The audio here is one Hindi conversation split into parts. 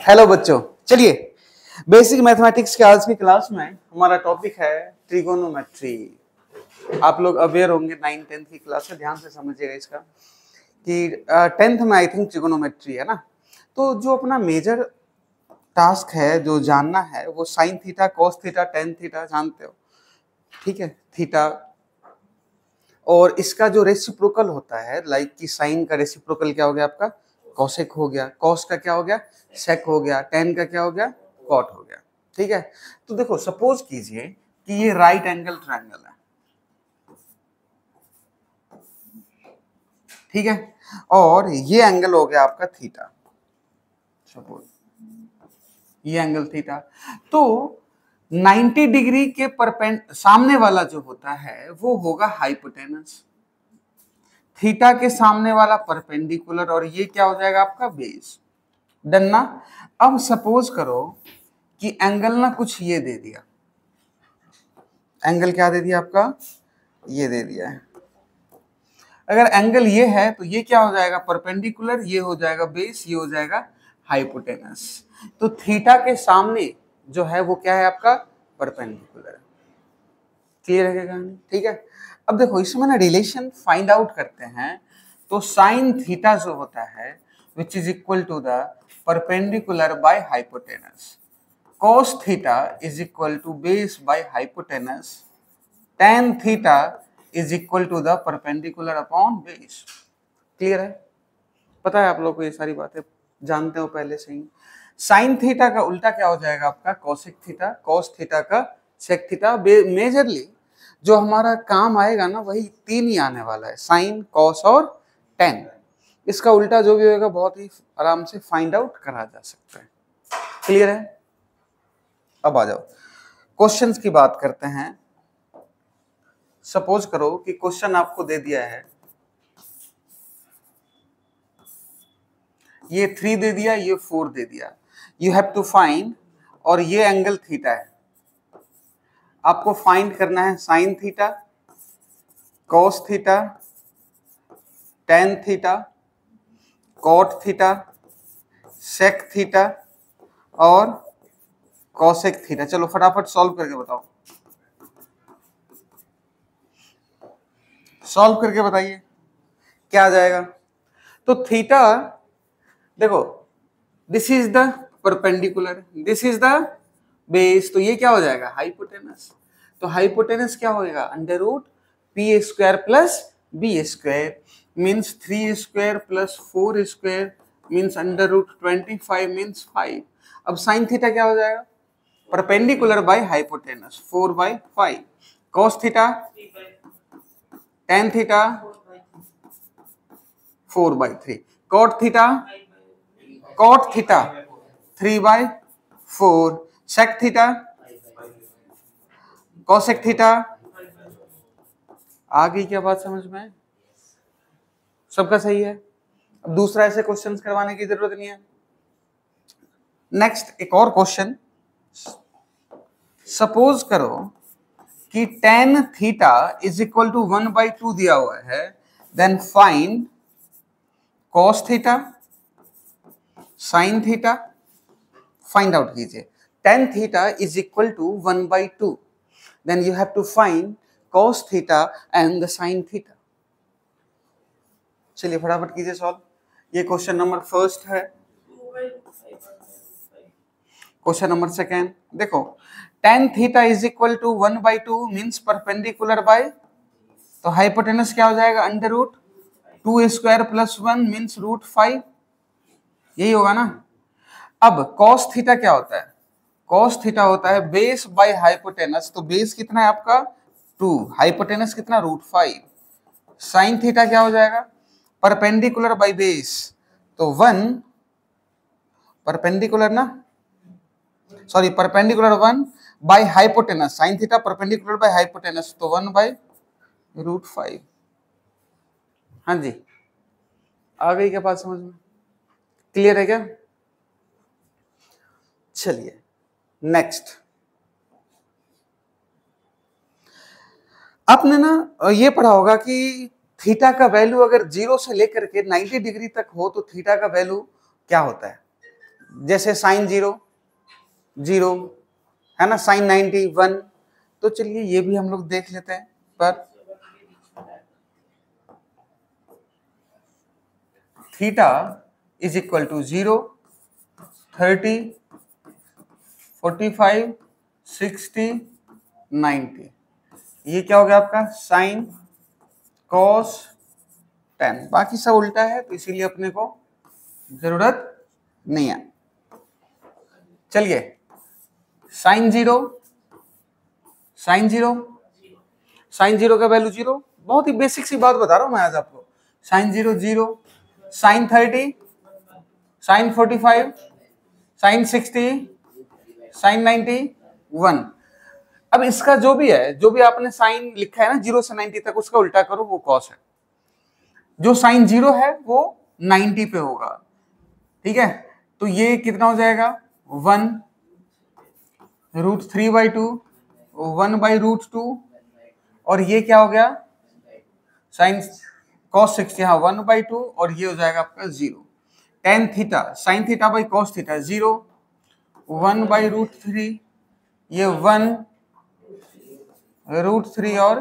हेलो बच्चों, चलिए बेसिक मैथमेटिक्स के आज की क्लास में हमारा टॉपिक है ट्रिगोनोमेट्री। आप लोग अवेयर होंगे 9th 10th की क्लास से, ध्यान से समझिएगा इसका कि 10th में आई थिंक ट्रिगोनोमेट्री है ना। तो जो अपना मेजर टास्क है जो जानना है वो sign theta, cos theta, tan theta जानते हो, ठीक है, थीटा। और इसका जो रेसिप्रोकल होता है, लाइक कि साइन का रेसिप्रोकल क्या हो गया आपका, कॉसेक हो गया, कॉस का क्या हो गया, सेक हो गया, टेन का क्या हो गया, कॉट हो गया, ठीक है। तो देखो सपोज कीजिए कि ये राइट एंगल ट्रायंगल है, ठीक है, और ये एंगल हो गया आपका थीटा, सपोज ये एंगल थीटा। तो 90 डिग्री के सामने वाला जो होता है वो होगा हाइपोटेनस, थीटा के सामने वाला परपेंडिकुलर, और ये क्या हो जाएगा आपका बेस। डन ना। अब सपोज करो कि एंगल ना कुछ ये दे दिया, एंगल क्या दे दिया आपका, ये दे दिया है। अगर एंगल ये है तो ये क्या हो जाएगा, परपेंडिकुलर, ये हो जाएगा बेस, ये हो जाएगा हाइपोटेनस। तो थीटा के सामने जो है वो क्या है आपका, परपेंडिकुलर। क्लियर है कहानी, ठीक है। अब देखो इसमें ना रिलेशन फाइंड आउट करते हैं। तो साइन थीटा जो होता है which is equal to the perpendicular by hypotenuse, cos theta is equal to base by hypotenuse, tan theta is equal to the perpendicular upon base। Clear है, पता है आप लोग को ये सारी बातें जानते हो पहले से ही। साइन थीटा का उल्टा क्या हो जाएगा आपका, कॉसेक थीटा, कॉस थीटा का सेक थीटा। मेजरली जो हमारा काम आएगा ना वही तीन ही आने वाला है, साइन, कॉस और टेन। इसका उल्टा जो भी होगा बहुत ही आराम से फाइंड आउट करा जा सकता है। क्लियर है। अब आ जाओ क्वेश्चंस की बात करते हैं। सपोज करो कि क्वेश्चन आपको दे दिया है, ये 3 दे दिया, ये 4 दे दिया, यू हैव टू फाइंड, और ये एंगल थीटा है, आपको फाइंड करना है sine theta, cos theta, tan theta, cot theta, sec theta और कॉसेक थीटा। चलो फटाफट सॉल्व करके बताओ, सॉल्व करके बताइए क्या आ जाएगा। तो थीटा देखो, this is the perpendicular, this is the base, तो ये क्या हो जाएगा, हाइपोटेनस। तो हाइपोटेनस क्या होगा, under root p square plus b square means 3 square plus 4 square means under root 25 means 5। अब साइन थीटा क्या हो जाएगा, perpendicular by hypotenuse 4/5, cos theta, tan theta 4/3, cot theta, cot theta 3/4, sec theta, cosec theta. आ गई क्या बात समझ में, सबका सही है। अब दूसरा ऐसे क्वेश्चंस करवाने की जरूरत नहीं है। नेक्स्ट एक और क्वेश्चन, सपोज करो कि tan theta is equal to 1/2 दिया हुआ है, then find cos theta, sin theta. Find out कीजिए, tan theta is equal to 1/2, then you have to find cos theta and the sin theta. चलिए फटाफट कीजिए सॉल्व। ये क्वेश्चन नंबर फर्स्ट है। क्वेश्चन नंबर सेकेंड देखो, tan theta is equal to 1/2 means perpendicular by, तो हाइपोटेनस क्या हो जाएगा, under root 2 square plus 1 means root 5, यही होगा ना। अब cos थीटा क्या होता है, cos थीटा होता है बेस बाय हाइपोटेनस, तो बेस कितना है आपका 2, हाइपोटेनस कितना रूट 5। sin थीटा क्या हो जाएगा, परपेंडिकुलर बाय बेस, तो 1 परपेंडिकुलर ना, sorry perpendicular 1 by hypotenuse, sine theta perpendicular by hypotenuse, तो 1/√5। हाँ जी, आ गई क्या बात समझ में, क्लियर है क्या। चलिए नेक्स्ट, आपने ना ये पढ़ा होगा कि थीटा का वैल्यू अगर 0 से लेकर के 90 डिग्री तक हो तो थीटा का वैल्यू क्या होता है, जैसे साइन 0 0 है ना, साइन 90 1। तो चलिए ये भी हम लोग देख लेते हैं। पर थीटा इज इक्वल टू 0 30 45 60 90, ये क्या हो गया आपका साइन कॉस टेन। बाकी सब उल्टा है तो इसीलिए अपने को जरूरत नहीं है। चलिए साइन 0 साइन जीरो का वैल्यू 0, बहुत ही बेसिक सी बात बता रहा हूं मैं आज आपको। Sine 0 0, sine 30, sine 45, sine 60, sine 90 1। अब इसका जो भी है, जो भी आपने साइन लिखा है ना 0 से 90 तक, उसका उल्टा करो, वो कॉस है। जो साइन 0 है वो 90 पे होगा, ठीक है। तो ये कितना हो जाएगा 1 √3/2 1/√2, और ये क्या हो गया साइन कॉस 60, हाँ 1/2, और ये हो जाएगा आपका 0। Tan theta sine theta by cos theta 0 1/√3, ये 1√3 और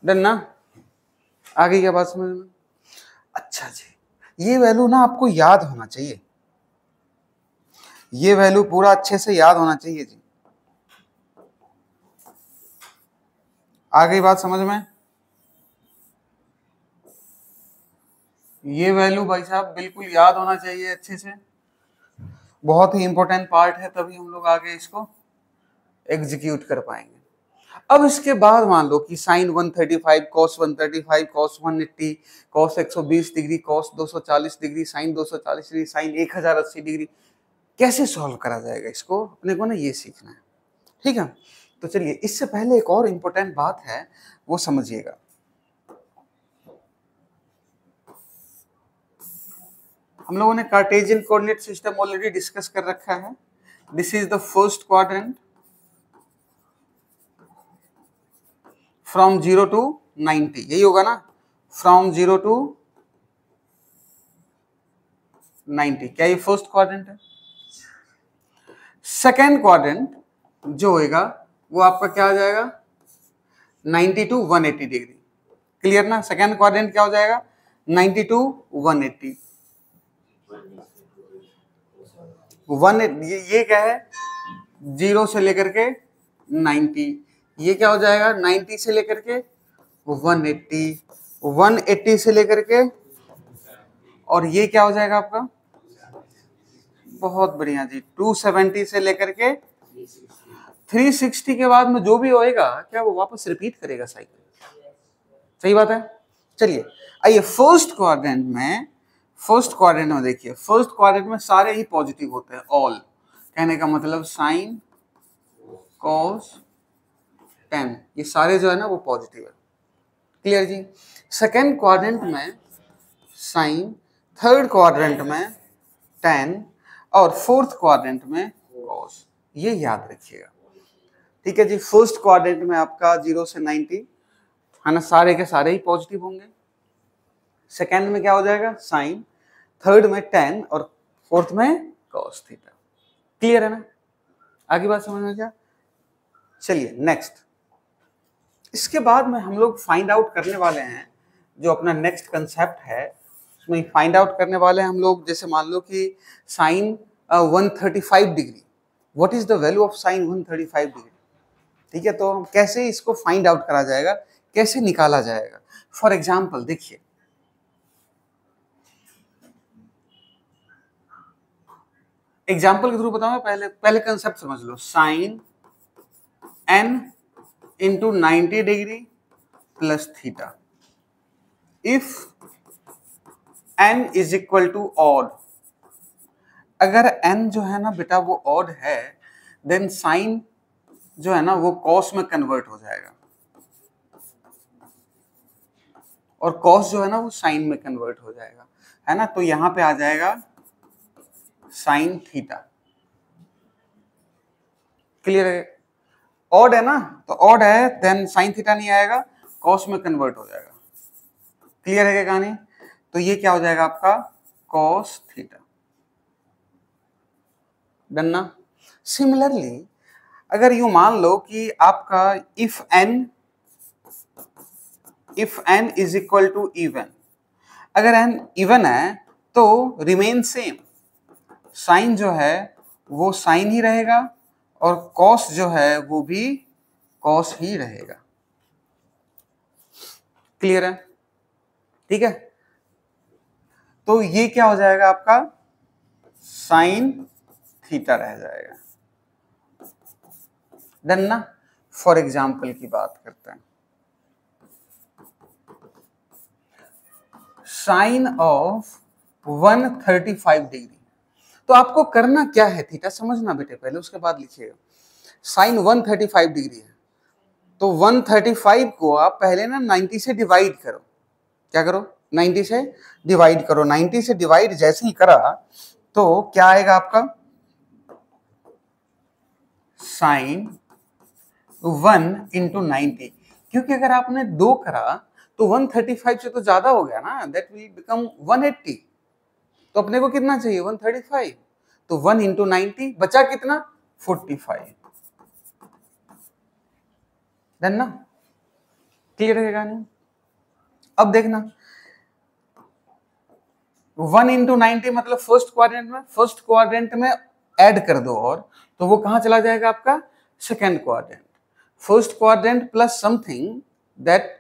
डन ना। आ गई क्या बात समझ में? अच्छा जी, ये वैल्यू ना आपको याद होना चाहिए, ये वैल्यू पूरा अच्छे से याद होना चाहिए जी। आ गई बात समझ में? ये वैल्यू भाई साहब बिल्कुल याद होना चाहिए अच्छे से, बहुत ही इंपॉर्टेंट पार्ट है, तभी हम लोग आगे इसको एग्जीक्यूट कर पाएंगे। अब इसके बाद मान लो कि sine 135 cos 135 cos 180 cos 120 degree cos 240 degree sine 240 degree sine 1080 degree, कैसे सॉल्व करा जाएगा इसको, अपने को ना ये सीखना है, ठीक है। तो चलिए इससे पहले एक और इंपॉर्टेंट बात है, वो समझिएगा। हम लोगों ने Cartesian coordinate system already discuss कर रखा है। This is the first quadrant from 0 to 90, यही होगा ना, फ्रॉम 0 to 90, क्या ये फर्स्ट क्वाड्रेंट है? सेकेंड क्वाड्रेंट जो होएगा वो आपका क्या हो जाएगा 90 to 180 डिग्री, क्लियर ना। सेकेंड क्वाड्रेंट क्या हो जाएगा 90 to 180 ये क्या है 0 से लेकर के 90, ये क्या हो जाएगा 90 से लेकर के 180 180 से लेकर के, और ये क्या हो जाएगा आपका, बहुत बढ़िया जी 270 से लेकर के 360 के बाद में जो भी होएगा क्या वो वापस रिपीट करेगा साइकिल, सही बात है। चलिए आइए फर्स्ट क्वाड्रेंट में देखिए, फर्स्ट क्वाड्रेंट में सारे ही पॉजिटिव होते हैं, ऑल, कहने का मतलब साइन कॉस टेन, ये सारे जो है ना वो पॉजिटिव है, क्लियर जी। सेकेंड क्वाड्रेंट में साइन, थर्ड क्वाड्रेंट में टेन, और फोर्थ क्वाड्रेंट में कॉस, ये याद रखिएगा, ठीक है जी। फर्स्ट क्वाड्रेंट में आपका 0 से 90 है ना, सारे के सारे ही पॉजिटिव होंगे। सेकेंड में क्या हो जाएगा साइन, थर्ड में टेन, और फोर्थ में कॉस थीटा, क्लियर है ना। आगे बात समझ में क्या? चलिए नेक्स्ट, इसके बाद में हम लोग फाइंड आउट करने वाले हैं, जो अपना नेक्स्ट कंसेप्ट है उसमें फाइंड आउट करने वाले हैं हम लोग। जैसे मान लो कि sine 135 degree, what is the value of sine 135 degree, ठीक है। तो कैसे इसको फाइंड आउट करा जाएगा, कैसे निकाला जाएगा। फॉर एग्जाम्पल देखिए, एग्जाम्पल के थ्रू बताऊंगा, पहले कंसेप्ट समझ लो। Sin n into 90 degree plus theta, if n is equal to odd, अगर n जो है ना बेटा वो ऑड है, देन साइन जो है ना वो कॉस में कन्वर्ट हो जाएगा, और कॉस जो है ना वो साइन में कन्वर्ट हो जाएगा, है ना। तो यहां पे आ जाएगा साइन थीटा, क्लियर है। ऑड है ना, तो ऑड है देन साइन थीटा नहीं आएगा, कॉस में कन्वर्ट हो जाएगा, क्लियर है क्या कहानी। तो ये क्या हो जाएगा आपका कॉस थीटा। डन ना। सिमिलरली अगर यूं मान लो कि आपका if n is equal to even, अगर n इवन है तो रिमेन सेम, साइन जो है वो साइन ही रहेगा और कॉस जो है वो भी कॉस ही रहेगा। क्लियर है? ठीक है, तो ये क्या हो जाएगा आपका साइन थीटा रह जाएगा। डन ना। फॉर एग्जाम्पल की बात करते हैं, साइन ऑफ 135 डिग्री। तो आपको करना क्या है, थीटा समझना बेटे पहले, उसके बाद लिखिएगा। साइन 135 डिग्री है तो 135 को आप पहले ना 90 से डिवाइड करो। क्या करो? 90 से डिवाइड करो। 90 से डिवाइड जैसे ही करा तो क्या आएगा आपका साइन 1 इंटू 90, क्योंकि अगर आपने 2 करा तो 135 से तो ज्यादा हो गया ना, दैट विल बिकम 180। तो अपने को कितना चाहिए? 135। तो 1 इंटू 90 बचा कितना? 45। डन ना। क्लियर रहेगा नहीं? अब देखना 1 इंटू 90 मतलब फर्स्ट क्वाड्रेंट में ऐड कर दो, और तो वो कहां चला जाएगा आपका second quadrant. First quadrant plus something that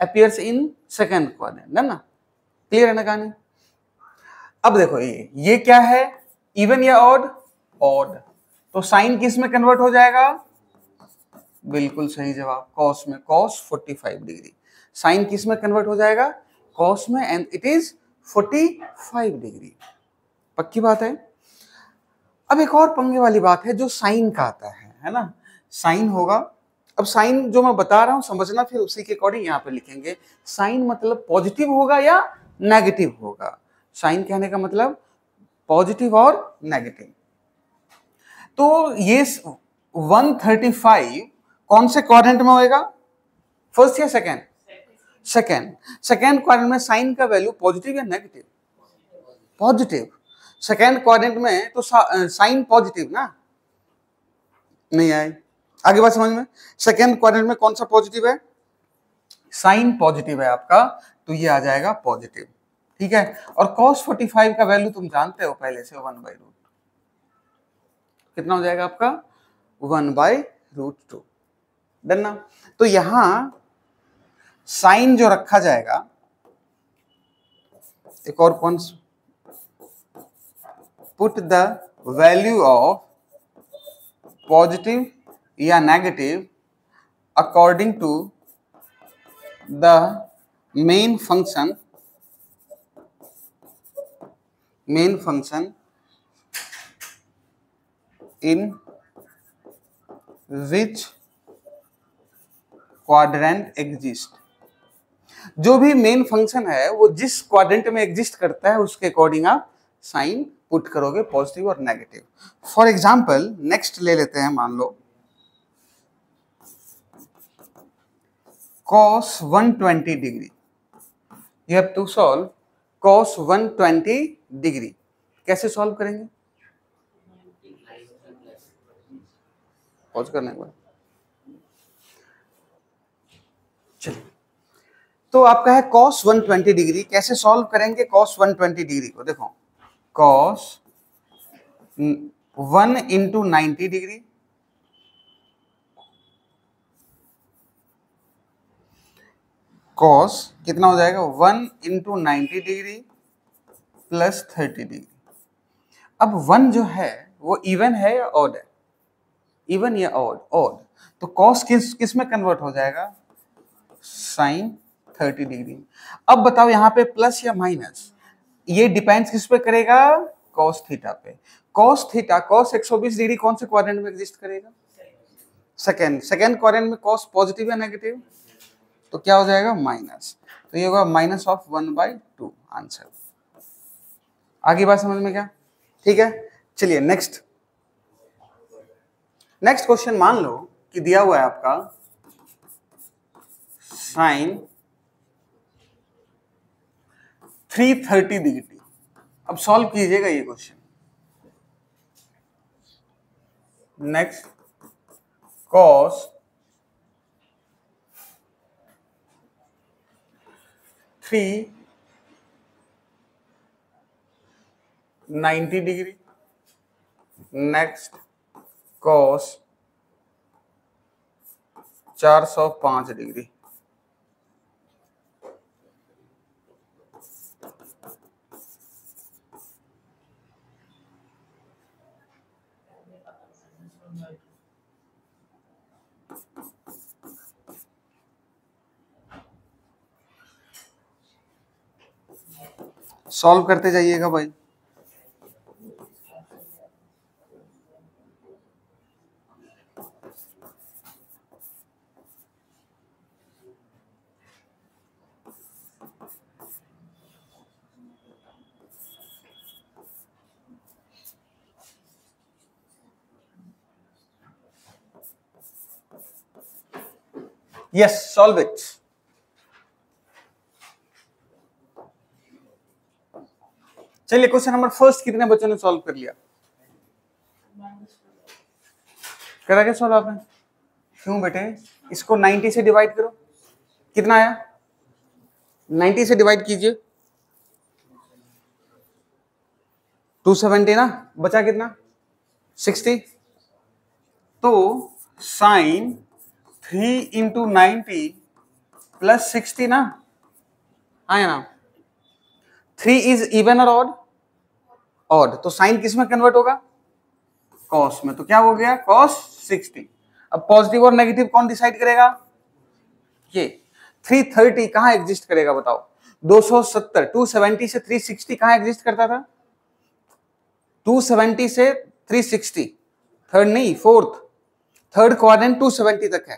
appears in second quadrant. है ना? क्लियर है ना कहानी? अब देखो ये क्या है, इवन या ऑड? ऑड। तो साइन किस में कन्वर्ट हो जाएगा? बिल्कुल सही जवाब, कॉस में। Cos 45 degree. साइन किस में कन्वर्ट हो जाएगा? कॉस में, एंड इट इज 45 डिग्री। पक्की बात है? अब एक और पंगे वाली बात है जो साइन का आता है ना। साइन होगा, अब साइन जो मैं बता रहा हूं समझना, फिर उसी के अकॉर्डिंग यहां पे लिखेंगे। साइन मतलब पॉजिटिव होगा या नेगेटिव होगा। साइन कहने का मतलब पॉजिटिव और नेगेटिव। तो ये 135 कौन से क्वाड्रेंट में होएगा? फर्स्ट या सेकेंड? सेकेंड क्वाड्रेंट में साइन का वैल्यू पॉजिटिव या नेगेटिव? पॉजिटिव। सेकेंड क्वाड्रेंट में तो साइन पॉजिटिव ना। नहीं आए? आगे बात समझ में? सेकेंड क्वाड्रेंट में कौन सा पॉजिटिव है? साइन पॉजिटिव है आपका, तो ये आ जाएगा पॉजिटिव। ठीक है, और cos 45 का वैल्यू तुम जानते हो पहले से, 1/√। कितना हो जाएगा आपका? 1/√2। डन ना। तो यहां साइन जो रखा जाएगा, एक और कौन, put the value of positive या negative according to the main function in which quadrant exist। जो भी मेन फंक्शन है वो जिस क्वाड्रेंट में एग्जिस्ट करता है उसके अकॉर्डिंग आप साइन पुट करोगे, पॉजिटिव और नेगेटिव। फॉर एग्जाम्पल नेक्स्ट ले लेते हैं, मान लो cos 120 degree. You have to solve cos 120 degree. कैसे सॉल्व करेंगे? पॉज करने के बाद चलिए, तो आपका है cos 120 डिग्री। कैसे सॉल्व करेंगे cos 120 डिग्री को? देखो cos 1 इंटू 90 डिग्री cos कितना हो जाएगा? 1 इंटू 90 डिग्री प्लस 30 डिग्री। अब 1 जो है वो इवन है या ऑड है? इवन या ऑड? ऑड। तो cos किस में कन्वर्ट हो जाएगा? Sine 30 degree. अब बताओ यहाँ पे प्लस या माइनस? ये डिपेंड्स किस पे करेगा? cos थीटा पे। cos थीटा, cos 120 डिग्री कौन से क्वाड्रेंट में एग्जिस्ट करेगा? सेकेंड क्वाड्रेंट में cos पॉजिटिव या नेगेटिव? तो क्या हो जाएगा? माइनस। तो ये होगा माइनस ऑफ 1/2 आंसर। आगे बात समझ में क्या? ठीक है, चलिए नेक्स्ट क्वेश्चन। मान लो कि दिया हुआ है आपका साइन 330 डिग्री। अब सॉल्व कीजिएगा ये question. Next, cos 390 degree, next cos 405 degree. Solve करते जाइएगा भाई। Yes, solve it. चलिए, क्वेश्चन नंबर फर्स्ट कितने बच्चों ने सॉल्व कर लिया? करा क्या सॉल्व आपने? क्यों बेटे? इसको 90 से डिवाइड करो, कितना आया? 90 से डिवाइड कीजिए, 270 ना, बचा कितना? 60। तो साइन 3 इंटू 90 प्लस 60 ना, आया ना? 3 इज इवन और ऑड? ऑड। तो साइन किस में कन्वर्ट होगा? कॉस में। तो क्या हो गया? कॉस 60। अब पॉजिटिव और नेगेटिव कौन डिसाइड करेगा? ये 330 कहां एग्जिस्ट करेगा बताओ? 270, 270 से 360 कहां एग्जिस्ट करता था? 270 से 360, थर्ड नहीं, फोर्थ। थर्ड क्वाड्रेंट 270 तक है,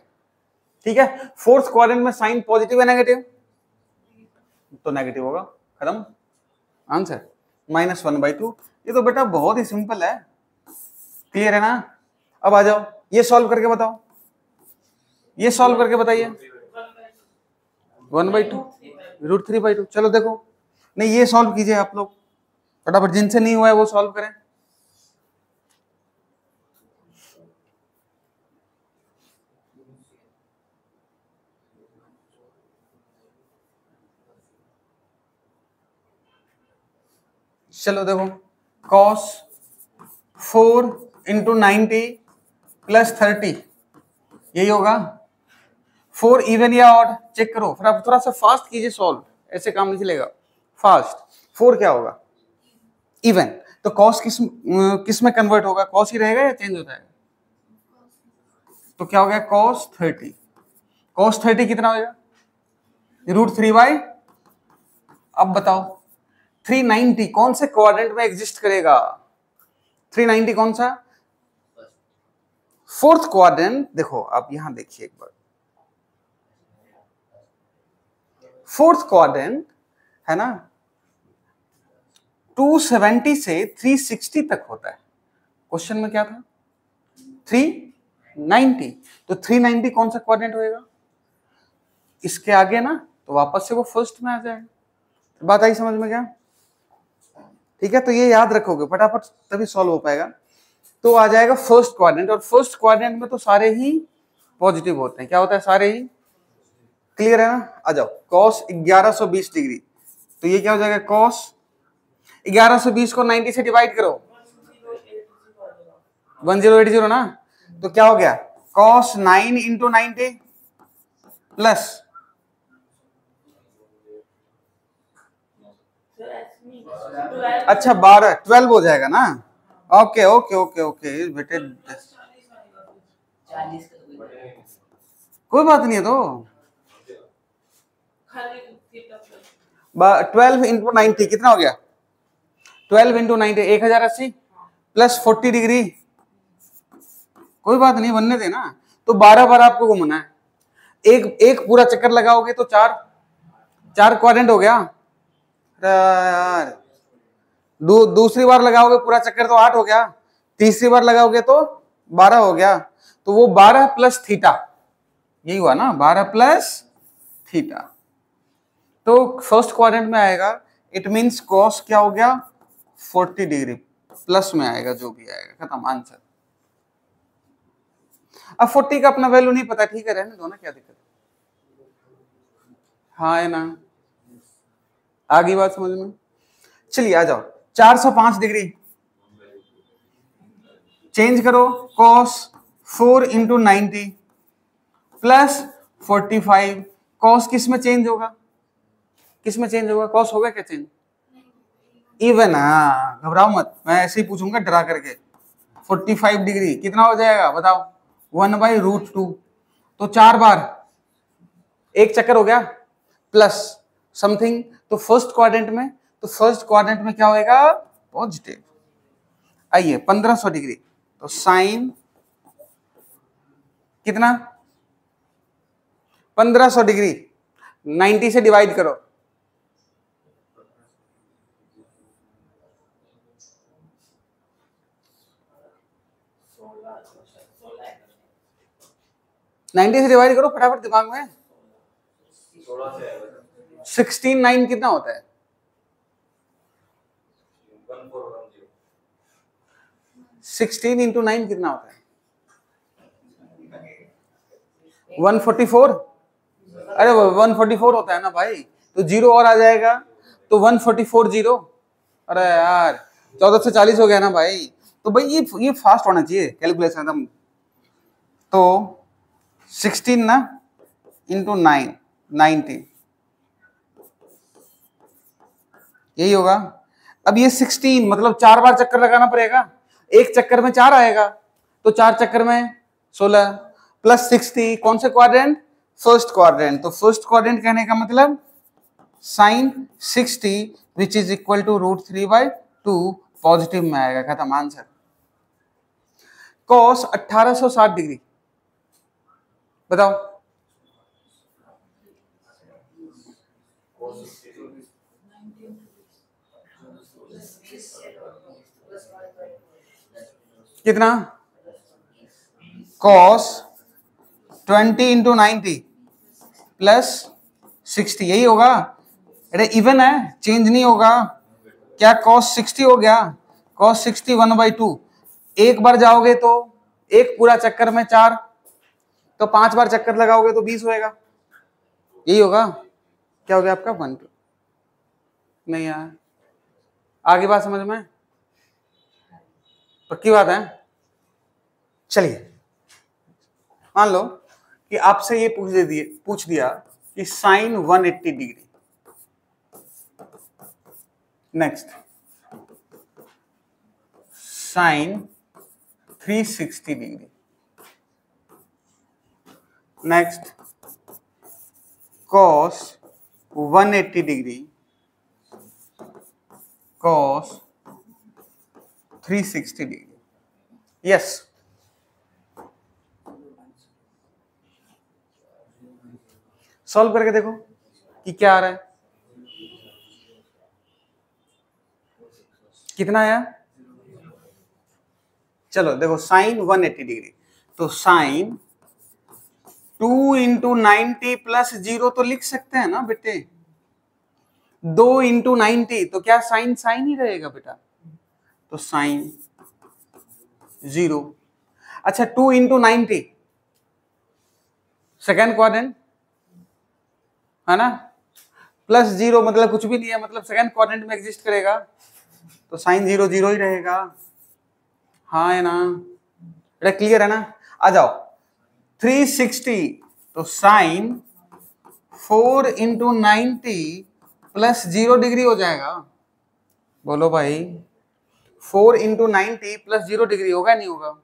ठीक है। फोर्थ क्वाड्रेंट में साइन पॉजिटिव है नेगेटिव? तो नेगेटिव होगा, खत्म आंसर, -1/2। ये तो बेटा बहुत ही सिंपल है, क्लियर है ना? अब आ जाओ, ये सॉल्व करके बताओ, ये सॉल्व करके बताइए। 1/2 √3/2। चलो देखो, नहीं ये सॉल्व कीजिए आप लोग फटाफट, जिनसे नहीं हुआ है वो सॉल्व करें। चलो देखो, cos 4 इंटू 90 प्लस 30 यही होगा। 4 इवन या ऑड? चेक करो, फिर आप थोड़ा सा फास्ट कीजिए सॉल्व, ऐसे काम नहीं चलेगा, फास्ट। 4 क्या होगा? इवन। तो cos किस में कन्वर्ट होगा? cos ही रहेगा या चेंज होता है? तो क्या हो गया? cos 30। cos 30 कितना होगा? √3/। अब बताओ 390 कौन से क्वाड्रेंट में एग्जिस्ट करेगा? 390 कौन सा? Fourth quadrant. देखो आप यहां देखिए एक बार, फोर्थ क्वाड्रेंट है ना, 270 से 360 तक होता है। क्वेश्चन में क्या था? 390। तो 390 कौन सा क्वाड्रेंट होएगा? इसके आगे ना, तो वापस से वो फर्स्ट में आ जाएगा। बात आई समझ में क्या? ठीक है, तो ये याद रखोगे फटाफट, तभी सॉल्व हो पाएगा। तो आ जाएगा फर्स्ट क्वाड्रेंट, और फर्स्ट क्वाड्रेंट में तो सारे ही पॉजिटिव होते हैं। क्या होता है? सारे ही। क्लियर है ना? आ जाओ, cos 1120 डिग्री, तो ये क्या हो जाएगा? cos 1120 को 90 से डिवाइड करो, 1080 ना, तो क्या हो गया? cos 9 इंटू 90 प्लस, अच्छा 12 हो जाएगा ना। ओके ओके ओके ओके बेटे, कोई बात नहीं है। तो 12 इंटू 90 कितना हो गया? 12 इंटू 90 1080 प्लस 40 डिग्री, कोई बात नहीं, बनने देना। तो 12 बार आपको घूमना है, एक पूरा चक्कर लगाओगे तो चार क्वाड्रेंट हो गया यार। दूसरी बार लगाओगे पूरा चक्कर तो 8 हो गया, तीसरी बार लगाओगे तो 12 हो गया। तो वो 12 प्लस थीटा, यही हुआ ना, 12 प्लस थीटा। तो फर्स्ट क्वाड्रेंट में आएगा इट मीन्स कॉस क्या हो गया 40 डिग्री प्लस में आएगा, जो भी आएगा, खत्म आंसर। अब 40 का अपना वैल्यू नहीं पता, ठीक है, रहने दो ना, क्या दिक्कत है। हाँ है ना, आगे बात समझ में। चलिए आ जाओ, 405 डिग्री चेंज करो, कॉस 4 इंटू 90 प्लस 45, कॉस किस में चेंज होगा, किस में चेंज होगा, कॉस होगा क्या चेंज, इवन। हाँ घबराओ मत, मैं ऐसे ही पूछूंगा डरा करके। 45 डिग्री कितना हो जाएगा बताओ, 1/√2, तो 4 बार एक चक्कर हो गया प्लस समथिंग, तो फर्स्ट क्वाड्रेंट में क्या होएगा, पॉजिटिव। आइए 1500 डिग्री, तो साइन कितना 1500 डिग्री 90 से डिवाइड करो, नाइन्टी से डिवाइड करो फटाफट दिमाग में। 16 9 कितना होता है, 16 इंटू 9 कितना होता है, 144। अरे 144 होता है ना भाई, तो जीरो और आ जाएगा, तो 144 जीरो। अरे यार 14 से 40 हो गया ना भाई, तो भाई ये फास्ट होना चाहिए कैलकुलेशन एकदम। तो 16 ना इंटू 9 90, यही होगा। अब ये 16 मतलब 4 बार चक्कर लगाना पड़ेगा, एक चक्कर में 4 आएगा, तो 4 चक्कर में 16 प्लस 60, कौन से क्वाड्रेंट, फर्स्ट क्वाड्रेंट, तो फर्स्ट क्वाड्रेंट कहने का मतलब sine 60 which is equal to √3/2 positive में आएगा, खत्म आंसर। कॉस 1860 डिग्री बताओ, कितना, कॉस 20 इंटू 90 प्लस 60, यही होगा। अरे इवन है, चेंज नहीं होगा क्या, कॉस 60 हो गया, कॉस 60 1/2, एक बार जाओगे तो एक पूरा चक्कर में 4, तो 5 बार चक्कर लगाओगे तो 20 होएगा, यही होगा। क्या हो गया आपका 1 2, नहीं यार आगे बात समझ में, पक्की बात है। चलिए मान लो कि आपसे ये पूछ दिया कि sine 180 degree, next sine 360 degree, next cos 180 degree, cos 360 degree. Yes solve करके देखो कि क्या आ रहा है, कितना आया। चलो देखो साइन 180 डिग्री, तो साइन 2 इंटू 90 प्लस 0 तो लिख सकते हैं ना बेटे, 2 इंटू 90 तो क्या साइन साइन ही रहेगा बेटा, तो साइन 0। अच्छा 2 इंटू 90 सेकेंड क्वाड्रेंट है ना, प्लस 0 मतलब कुछ भी नहीं है, मतलब सेकेंड क्वाड्रेंट में एग्जिस्ट करेगा, तो साइन 0 0 ही रहेगा। हाँ है ना, बेटा क्लियर है ना। आ जाओ 360, तो साइन 4 इंटू 90 प्लस 0 डिग्री हो जाएगा, बोलो भाई 4 इंटू 90 प्लस 0 डिग्री होगा नहीं होगा,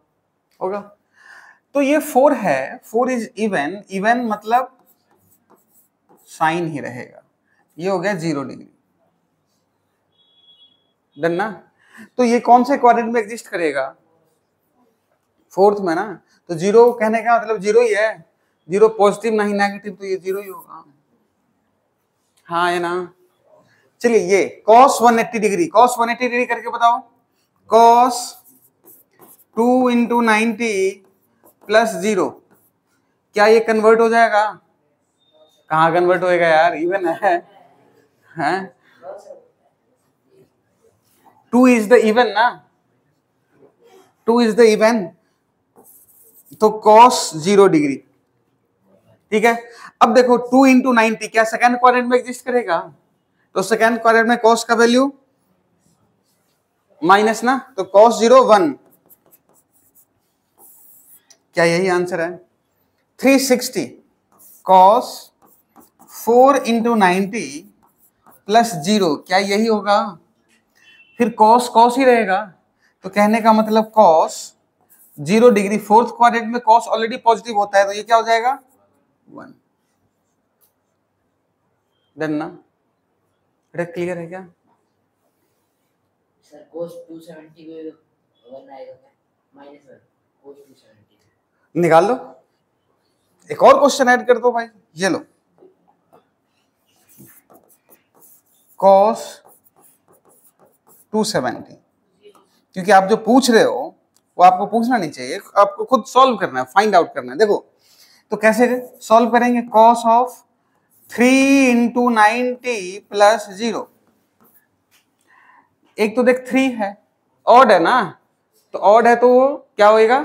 होगा। तो ये 4 है, 4 इज इवन, इवन मतलब साइन ही रहेगा, ये हो गया 0 डिग्री, डन ना। तो ये कौन से क्वाड्रेंट में एग्जिस्ट करेगा, फोर्थ में ना, तो 0 कहने का मतलब 0 ही है, 0 पॉजिटिव नहीं नेगेटिव, तो ये 0 ही होगा। हाँ है ना। चलिए ये cos 180 डिग्री, cos 180 डिग्री करके बताओ, cos 2 इंटू 90 प्लस 0, क्या ये कन्वर्ट हो जाएगा, कहाँ कन्वर्ट होएगा यार, इवन है, हैं? 2 इज द इवन ना, 2 इज द इवन, तो कॉस 0 डिग्री। ठीक है, अब देखो 2 इंटू 90 क्या सेकेंड क्वाड्रेंट में एग्जिस्ट करेगा? तो सेकेंड क्वाड्रेंट में कॉस का वैल्यू माइनस ना, तो कॉस 0 1, क्या यही आंसर है? 360 कॉस 4 इंटू 90 प्लस 0, क्या यही होगा? फिर कॉस कॉस ही रहेगा, तो कहने का मतलब कॉस 0 डिग्री, फोर्थ क्वाड्रेंट में कॉस ऑलरेडी पॉजिटिव होता है, तो ये क्या हो जाएगा? 1। डन ना? बेटा क्लियर है क्या? सर cos 270 को 1 आएगा क्या? -1 cos 270 निकाल लो, एक और क्वेश्चन ऐड कर दो भाई, ये लो cos 270, क्योंकि आप जो पूछ रहे हो वो आपको पूछना नहीं चाहिए, आपको खुद सॉल्व करना है, फाइंड आउट करना है। देखो तो कैसे सॉल्व करेंगे? cos ऑफ 3 इंटू 90 प्लस 0, एक तो देख 3 है, ऑड है ना, तो ऑड है तो क्या होएगा?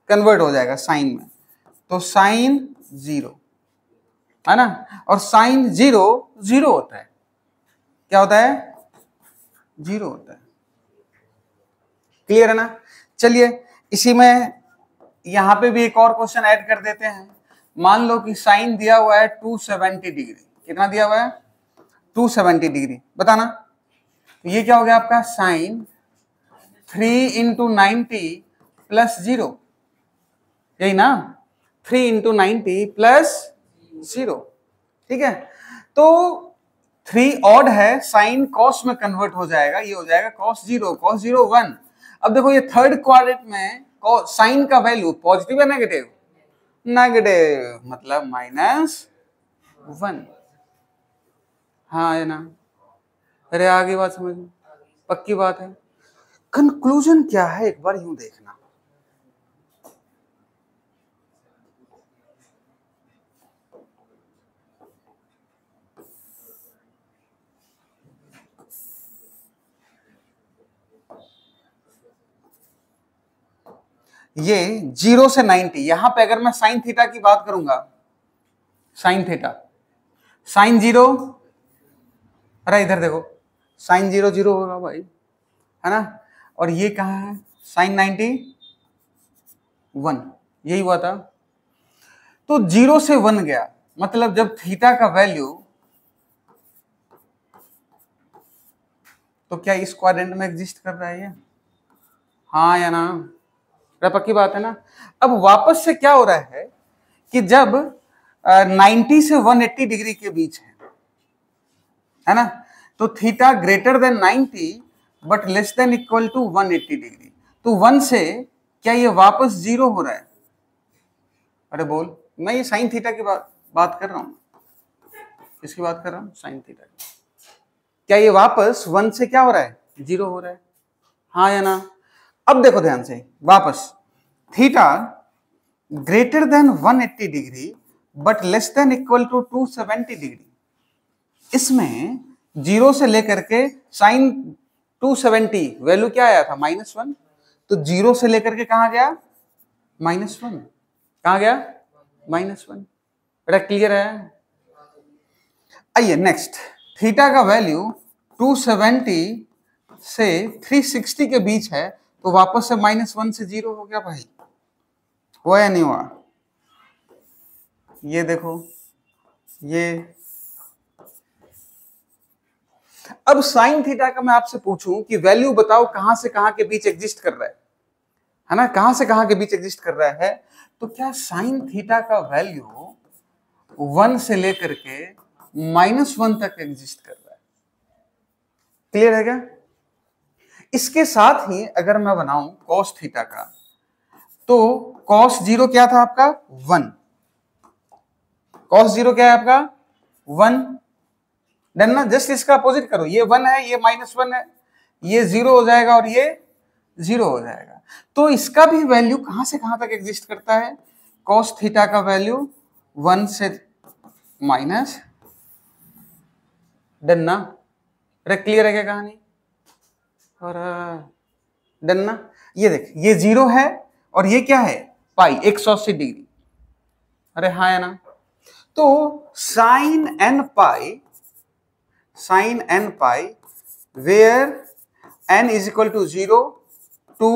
कन्वर्ट हो जाएगा साइन में, तो साइन 0 है ना, और साइन 0 0 होता है, क्या होता है? 0 होता है। क्लियर है ना? चलिए इसी में यहां पे भी एक और क्वेश्चन ऐड कर देते हैं। मान लो कि साइन दिया हुआ है 270 डिग्री, कितना दिया हुआ है? 270 डिग्री, बताना। तो ये क्या हो गया आपका? साइन 3 इंटू 90 प्लस 0, यही ना, 3 इंटू 90 प्लस 0। ठीक है, तो 3 ऑड है, साइन कॉस में कन्वर्ट हो जाएगा, ये हो जाएगा cos 0, cos 0 1। अब देखो ये थर्ड क्वाड्रेंट में साइन का वैल्यू पॉजिटिव है नेगेटिव? नेगेटिव, मतलब -1। हाँ है ना? अरे आगे बात समझ में, पक्की बात है। कंक्लूजन क्या है एक बार यूं देखना, ये 0 से 90, यहां पे अगर मैं साइन थीटा की बात करूंगा, साइन थीटा, साइन 0, अरे इधर देखो, साइन 0 0 होगा भाई, है ना, और ये कहाँ है? साइन 90 1, यही हुआ था। तो 0 से 1 गया, मतलब जब थीटा का वैल्यू, तो क्या इस क्वाड्रेंट में एग्जिस्ट कर रहा है ये? हाँ या ना? पक्की बात है ना? अब वापस से क्या हो रहा है कि जब 90 से 180 डिग्री के बीच है ना, तो theta greater than 90 but less than equal to 180 degree, तो 1 से क्या ये वापस 0 हो रहा है? अरे बोल, मैं ये साइन थीटा की बात कर रहा हूं, किसकी बात कर रहा हूं? साइन थीटा की। क्या ये वापस 1 से क्या हो रहा है? 0 हो रहा है, हाँ या ना? अब देखो ध्यान से वापस, theta greater than 180 degree but less than equal to 270 degree, इसमें 0 से लेकर के साइन 270 वैल्यू क्या आया था? -1, तो 0 से लेकर के कहां गया? -1, कहां गया? -1। बेटा क्लियर है? आइए नेक्स्ट, थीटा का वैल्यू 270 से 360 के बीच है, तो वापस से -1 से 0 हो गया भाई, हुआ या नहीं हुआ? ये देखो, ये अब साइन थीटा का मैं आपसे पूछूं कि वैल्यू बताओ कहां से कहां के बीच एग्जिस्ट कर रहा है ना, कहां से कहां के बीच एग्जिस्ट कर रहा है, तो क्या साइन थीटा का वैल्यू 1 से लेकर के -1 तक एग्जिस्ट कर रहा है? क्लियर है क्या? इसके साथ ही अगर मैं बनाऊं कॉस थीटा का, तो कॉस 0 क्या था आपका? 1, कॉस 0 क्या है आपका? 1। डन ना? जस्ट इसका अपोजिट करो, ये 1 है, ये -1 है, ये 0 हो जाएगा और ये 0 हो जाएगा, तो इसका भी वैल्यू कहां से कहां तक एग्जिस्ट करता है? कॉस थीटा का वैल्यू 1 से माइनस, डन ना? क्लियर है क्या कहानी? और डन ना। ये देख, ये 0 है और ये क्या है, पाई 180 डिग्री। अरे हाँ है ना। तो sine n pi where n is equal to 0 2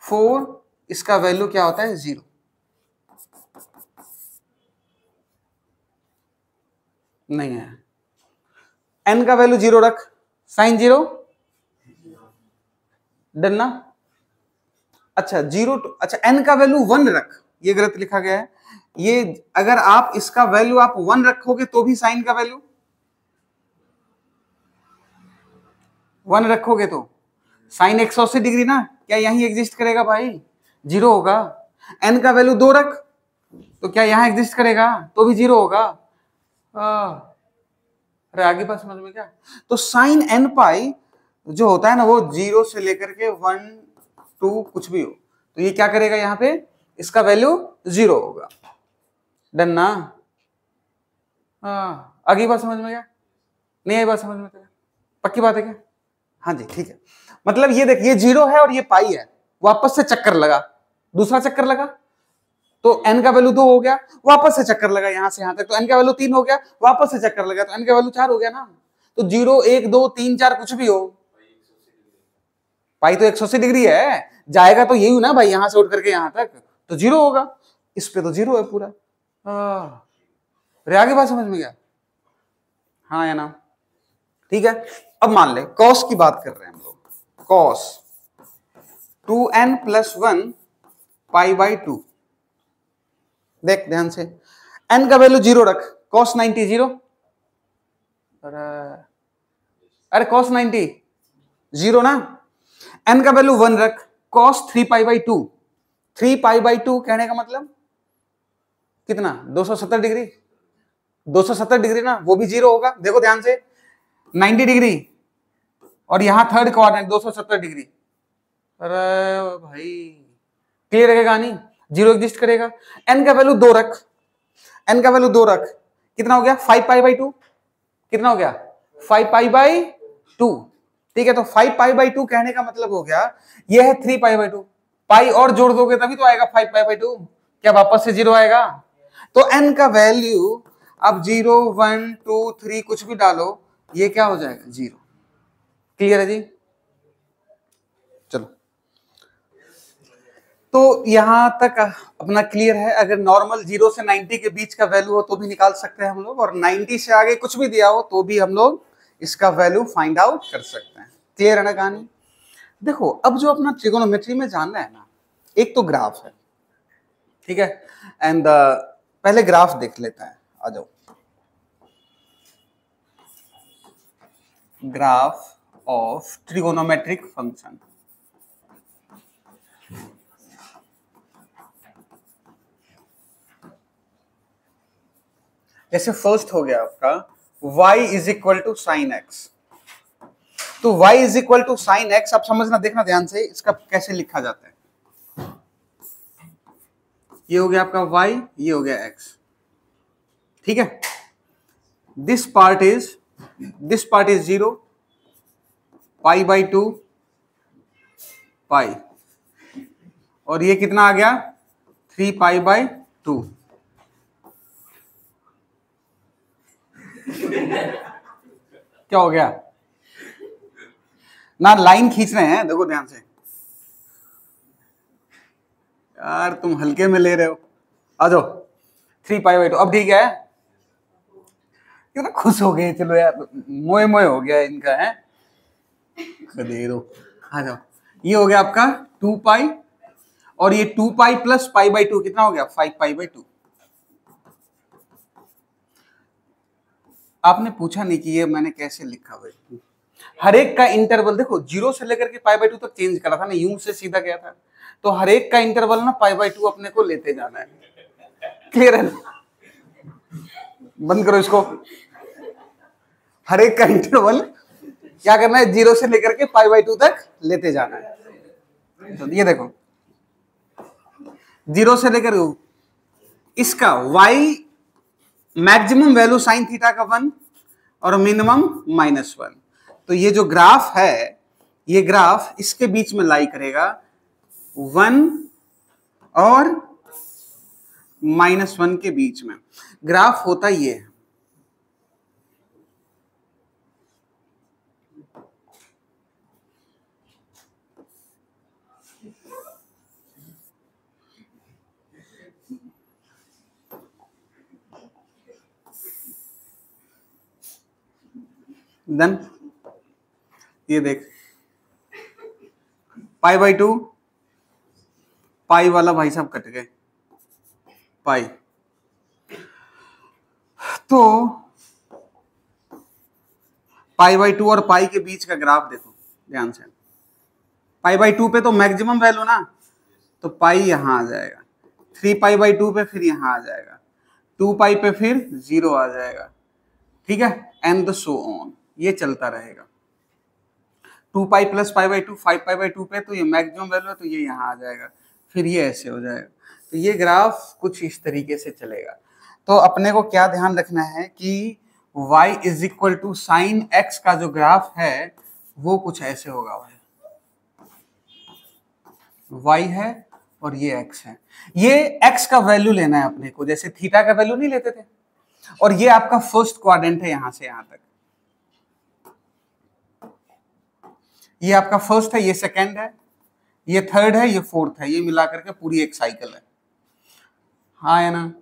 4, इसका वैल्यू क्या होता है 0। नहीं है, n का वैल्यू 0 रख, साइन 0 डन ना। अच्छा 0 अच्छा n का वैल्यू 1 रख, ये गलत लिखा गया है। ये अगर आप इसका वैल्यू आप 1 रखोगे तो भी साइन का वैल्यू 1 रखोगे तो साइन 180 डिग्री ना, क्या यहीं एग्जिस्ट करेगा भाई, 0 होगा। n का वैल्यू 2 रख तो क्या यहां एग्जिस्ट करेगा, तो भी 0 होगा। अरे आगे बात समझ में क्या। तो साइन n पाई जो होता है ना वो 0 से लेकर के 1 2 कुछ भी हो, तो ये क्या करेगा, यहाँ पे इसका वैल्यू 0 होगा। डन ना। आगे बात समझ में क्या, नहीं आई बात समझ में क्या, पक्की बात है क्या। हाँ जी ठीक है। मतलब ये देख, ये 0 है और ये पाई है, वापस से चक्कर लगा, दूसरा चक्कर लगा तो n का वैल्यू 2 हो गया, वापस से चक्कर लगा यहां से यहां तक, तो n का वैल्यू 3 हो गया, वापस से चक्कर लगा तो n का वैल्यू 4 हो गया ना। तो 0 1 2 3 4 कुछ भी हो, पाई तो 180 डिग्री है, जाएगा तो यही ना भाई, यहां से उठ करके यहां तक, तो 0 होगा। इस पे तो 0 है पूरा। आगे बात समझ में गया, हाँ या ना। ठीक है। अब मान ले कॉस की बात कर रहे हैं हम लोग, कॉस 2n + 1 पाई बाई 2। देख ध्यान से, n का वैल्यू 0 रख, cos 90 0। अरे cos 90 0 ना। n का वैल्यू 1 रख, cos 3 pi by 2। 3 pi by 2 कहने का मतलब कितना, 270 डिग्री। 270 डिग्री ना, वो भी 0 होगा। देखो ध्यान से, 90 डिग्री और यहां थर्ड क्वाड्रेंट 270 डिग्री। अरे भाई क्लियर है कहानी, 0 एग्जिस्ट करेगा। n का वैल्यू 2 रख, n का वैल्यू 2 रख, कितना हो गया 5 पाई बाई 2, कितना हो गया 5 पाई बाई 2। ठीक है, तो 5 पाई बाई 2 कहने का मतलब हो गया ये है 3 पाई बाई 2, पाई और जोड़ दोगे तभी तो आएगा 5 पाई बाई 2, क्या वापस से 0 आएगा। तो n का वैल्यू अब 0 1 2 3 कुछ भी डालो, ये क्या हो जाएगा 0। क्लियर है जी। चलो तो यहां तक अपना क्लियर है। अगर नॉर्मल 0 से 90 के बीच का वैल्यू हो तो भी निकाल सकते हैं हम लोग, और 90 से आगे कुछ भी दिया हो तो भी हम लोग इसका वैल्यू फाइंड आउट कर सकते हैं। क्लियर है ना कहानी। देखो अब जो अपना ट्रिगोनोमेट्री में जानना है ना, एक तो ग्राफ है, ठीक है, एंड पहले ग्राफ देख लेता है, आ जाओ। Graph of trigonometric function. जैसे फर्स्ट हो गया आपका y is equal to sine x, तो y is equal to sine x. आप समझना, देखना ध्यान से, इसका कैसे लिखा जाता है। ये हो गया आपका y, ये हो गया x, ठीक है। This part is 0, pi by 2 पाई, और ये कितना आ गया 3 पाई बाई 2। क्या हो गया ना, लाइन खींच रहे हैं, देखो ध्यान से यार, तुम हल्के में ले रहे हो। आ जाओ 3 पाई बाई 2, अब ठीक है, कितना खुश हो गए, चलो यार मोए मोए हो गया इनका है, दे दो। आ जाओ, ये हो गया आपका 2 पाई, और ये 2 पाई प्लस पाई बाई 2 कितना हो गया 5 पाई बाई 2। आपने पूछा नहीं कि ये मैंने कैसे लिखा भाई। हर एक का इंटरवल देखो, 0 से लेकर के पाई बाई 2 तक चेंज करा था ना, यूं से सीधा गया था, तो हर एक का इंटरवल ना पाई बाई 2 अपने को लेते जाना है। क्लियर है, बंद करो इसको। हर एक का इंटरवल क्या करना है, 0 से लेकर के पाई बाई 2 तक लेते जाना है। तो ये देखो 0 से लेकर इसका y maximum value sine theta का 1 और मिनिमम -1। तो ये जो ग्राफ है ये ग्राफ इसके बीच में लाई करेगा 1 और -1 के बीच में। ग्राफ होता ये है, देन ये देख π/2, पाई वाला भाई साहब कट गए, पाई। तो π/2 और पाई के बीच का ग्राफ देखो ध्यान से। π/2 पे तो मैक्सिमम वैल्यू ना, तो पाई यहां आ जाएगा, 3π/2 पे फिर यहां आ जाएगा, 2π पे फिर 0 आ जाएगा, ठीक है, एंड सो ऑन, ये चलता रहेगा। 2π + π/2 5π/2 पे तो ये मैक्सिमम वैल्यू है, तो ये यहाँ आ जाएगा, फिर ये ऐसे हो जाएगा। तो ये ग्राफ कुछ इस तरीके से चलेगा। तो अपने को क्या ध्यान रखना है कि y = sin x का जो ग्राफ है वो कुछ ऐसे होगा, y है और ये x है। ये x का वैल्यू लेना है अपने को, जैसे थीटा का वैल्यू नहीं लेते थे, और ये आपका फर्स्ट क्वाड्रेंट है, यहां से यहां तक ये आपका फर्स्ट है, ये सेकंड है, ये थर्ड है, ये फोर्थ है, ये मिला करके पूरी एक साइकिल है, हाँ है ना।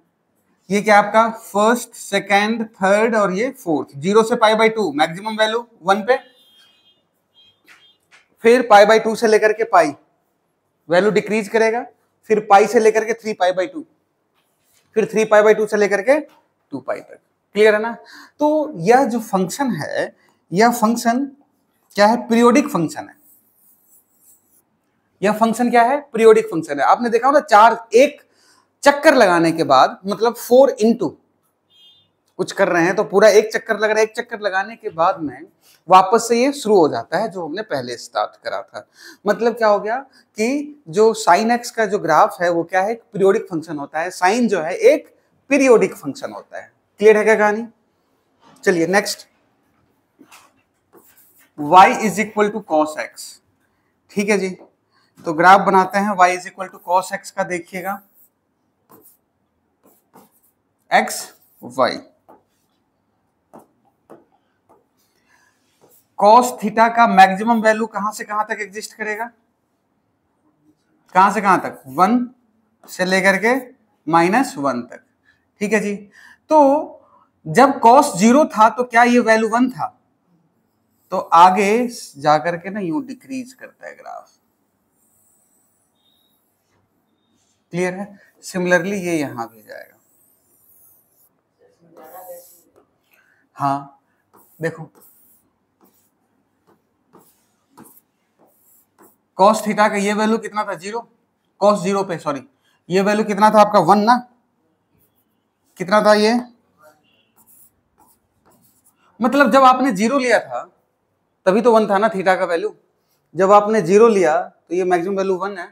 ये क्या आपका फर्स्ट, सेकंड, थर्ड और ये फोर्थ। 0 से π/2 मैक्सिमम वैल्यू 1 पे, फिर π/2 से लेकर के पाई वैल्यू डिक्रीज करेगा, फिर पाई से लेकर के 3π/2, फिर 3π/2 से लेकर के 2π तक। क्लियर है ना। तो यह जो फंक्शन है, यह फंक्शन क्या है, पीरियोडिक फंक्शन है। यह फंक्शन क्या है, पीरियोडिक फंक्शन है। आपने देखा होगा चार एक चक्कर लगाने के बाद, मतलब 4 इंटू कुछ कर रहे हैं तो पूरा एक चक्कर लग रहा है, एक चक्कर लगाने के बाद में वापस से ये शुरू हो जाता है जो हमने पहले स्टार्ट करा था। मतलब क्या हो गया कि जो sin x का जो ग्राफ है वो क्या है, एक पीरियोडिक फंक्शन होता है। साइन जो है एक पीरियोडिक फंक्शन होता है। क्लियर है क्या कहानी। चलिए नेक्स्ट, y = cos x। ठीक है जी, तो ग्राफ बनाते हैं। y = cos x का देखिएगा, x y। cos थीटा का मैक्सिमम वैल्यू कहां से कहां तक एग्जिस्ट करेगा, कहां से कहां तक, 1 से लेकर के -1 तक। ठीक है जी। तो जब cos 0 था तो क्या ये वैल्यू 1 था, तो आगे जाकर के ना यूं डिक्रीज करता है ग्राफ। क्लियर है। सिमिलरली ये यहां भी जाएगा। हाँ देखो, cos थीटा का ये वैल्यू कितना था, 0, cos 0 पे सॉरी ये वैल्यू कितना था आपका, 1 ना, कितना था ये, मतलब जब आपने 0 लिया था तभी तो 1 था ना थीटा का वैल्यू। जब आपने 0 लिया तो ये मैक्सिमम वैल्यू 1 है।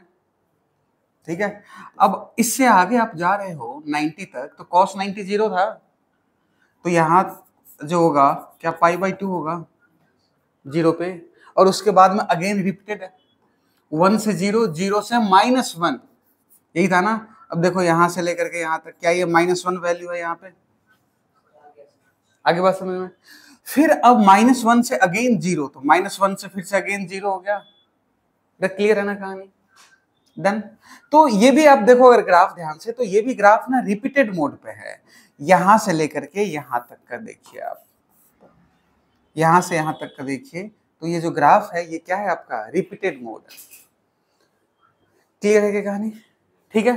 ठीक है। अब इससे आगे आप जा रहे हो 90 तक, तो cos 90 0 था, तो यहां जो होगा क्या, π/2 होगा 0 पे, और उसके बाद में अगेन रिपीटेड है 1 से 0, 0 से -1, यही था ना। अब देखो यहां से लेकर के यहां तक, क्या ये -1 वैल्यू है यहाँ पे, आगे बात समझ में। फिर अब -1 से अगेन 0, तो -1 से फिर से अगेन 0 हो गया। क्लियर है ना कहानी। डन। तो ये भी आप देखो अगर ग्राफ ध्यान से, तो ये भी ग्राफ ना रिपीटेड मोड पे है। यहां से लेकर के यहां तक का देखिए आप, यहां से यहां तक का देखिए, तो ये जो ग्राफ है ये क्या है आपका, रिपीटेड मोड। क्लियर है क्या कहानी। ठीक है।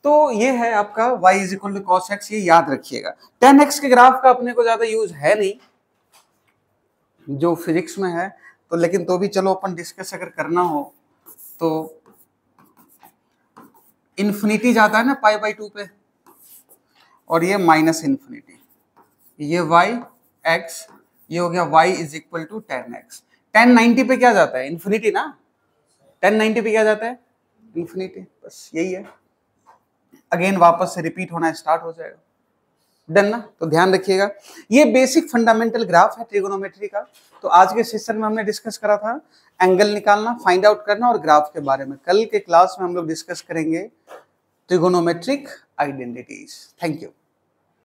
तो ये है आपका y = cos x, ये याद रखिएगा। tan x के ग्राफ का अपने को ज्यादा यूज है नहीं जो फिजिक्स में है, तो लेकिन तो भी चलो अपन डिस्कस अगर करना हो तो इन्फिनिटी जाता है ना π/2 पे, और ये -∞, ये y x, ये हो गया y = tan x। tan 90 पे क्या जाता है, इन्फिनिटी ना, tan 90 पे क्या जाता है, इन्फिनिटी। बस यही है, अगेन वापस से रिपीट होना स्टार्ट हो जाएगा। डन ना? तो ध्यान रखिएगा, ये बेसिक फंडामेंटल ग्राफ है ट्रिगोनोमेट्री का। तो आज के सेशन में हमने डिस्कस करा था एंगल निकालना, फाइंड आउट करना और ग्राफ के बारे में। कल के क्लास में हम लोग डिस्कस करेंगे ट्रिगोनोमेट्रिक आइडेंटिटीज। Thank you.